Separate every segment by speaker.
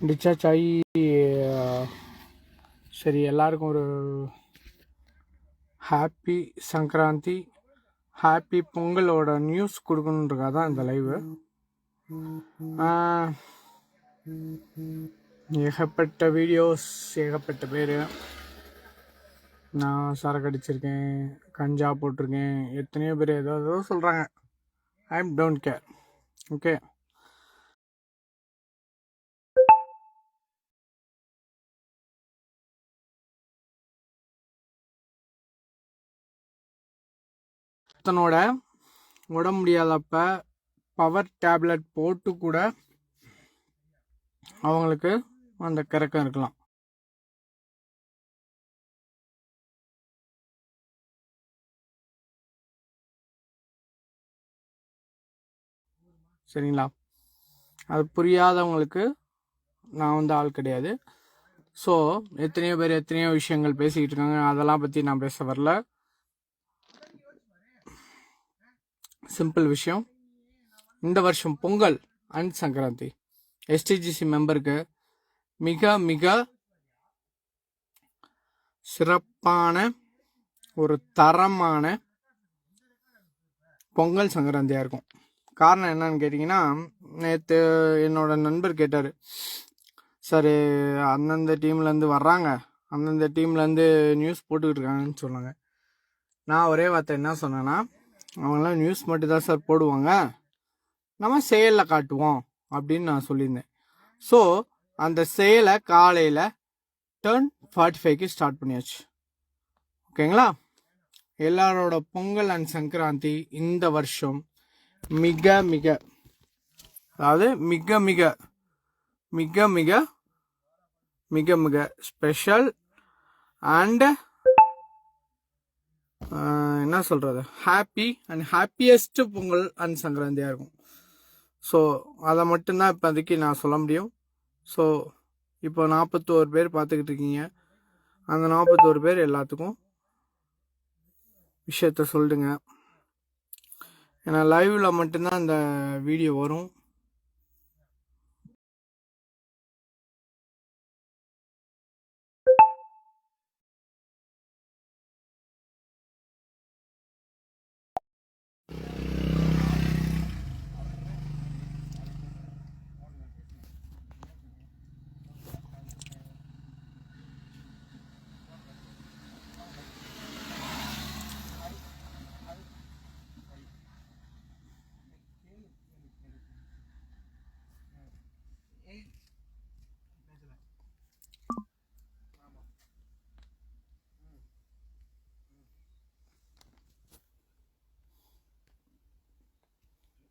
Speaker 1: Discharge ஆகி சரி எல்லாருக்கும் ஒரு ஹாப்பி சங்கராந்தி ஹாப்பி பொங்கலோட நியூஸ் கொடுக்கணுன்றக்காக தான் இந்த லைவு. ஏகப்பட்ட வீடியோஸ், ஏகப்பட்ட பேர். நான் சரக்கு அடிச்சிருக்கேன், கஞ்சா போட்டிருக்கேன், எத்தனையோ பேர் ஏதோ சொல்கிறாங்க. I don't care. ஓகே, தன்னோட உடம்பு முடியாதப்ப பவர் டேப்லெட் போட்டு கூட அவங்களுக்கு அந்த கிறக்கம் இருக்கலாம். சரிங்களா? அது புரியாதவங்களுக்கு நான் வந்து ஆள் கிடையாது. ஸோ எத்தனையோ பேர் எத்தனையோ விஷயங்கள் பேசிக்கிட்டு இருக்காங்க, அதெல்லாம் பற்றி நான் பேச வரல. சிம்பிள் விஷயம், இந்த வருஷம் பொங்கல் அண்ட் சங்கராந்தி எஸ்டிஜிசி மெம்பருக்கு மிக மிக சிறப்பான ஒரு தரமான பொங்கல் சங்கராந்தியாக இருக்கும். காரணம் என்னன்னு கேட்டிங்கன்னா, நேற்று என்னோட நண்பர் கேட்டார், சார் அந்தந்த டீம்லேருந்து வர்றாங்க, அந்தந்த டீம்லேருந்து நியூஸ் போட்டுக்கிட்டு இருக்காங்கன்னு சொன்னாங்க. நான் ஒரே வார்த்தை என்ன சொன்னேன்னா, அவங்களாம் நியூஸ் மட்டும் தான் சார் போடுவாங்க, நம்ம செயலில் காட்டுவோம் அப்படின்னு நான் சொல்லியிருந்தேன். ஸோ அந்த செயலை காலையில் 10:45 ஸ்டார்ட் பண்ணியாச்சு. ஓகேங்களா? எல்லாரோட பொங்கல் அண்ட் சங்கராந்தி இந்த வருஷம் மிக மிக, அதாவது மிக மிக மிக மிக மிக மிக ஸ்பெஷல் அண்ட் என்ன சொல்கிறது, happy and happiest Pongal and சங்கராந்தியாக இருக்கும். ஸோ அதை மட்டும்தான் இப்போதைக்கு நான் சொல்ல முடியும். ஸோ இப்போ 41 பேர் பார்த்துக்கிட்டு இருக்கீங்க. அந்த 41 பேர் எல்லாத்துக்கும் விஷயத்த சொல்லுங்க. ஏன்னா லைவில் மட்டும்தான் இந்த வீடியோ வரும்.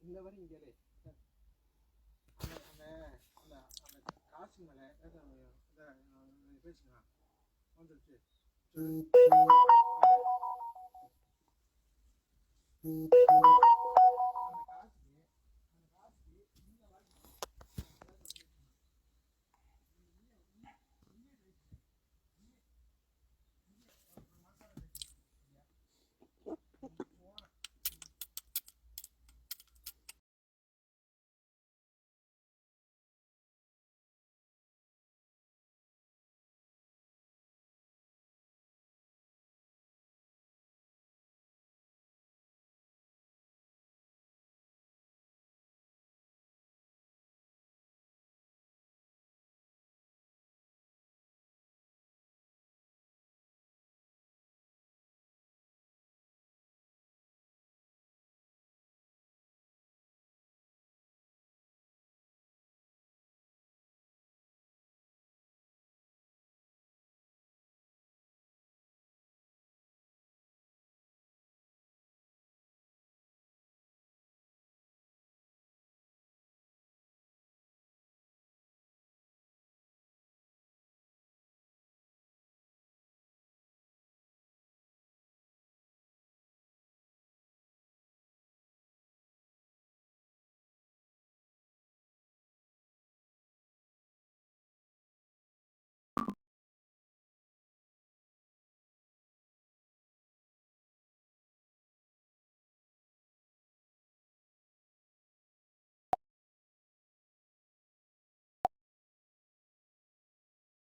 Speaker 1: இந்த வரை இங்கே அந்த காசு மேலே பேசுங்க வந்துருச்சு.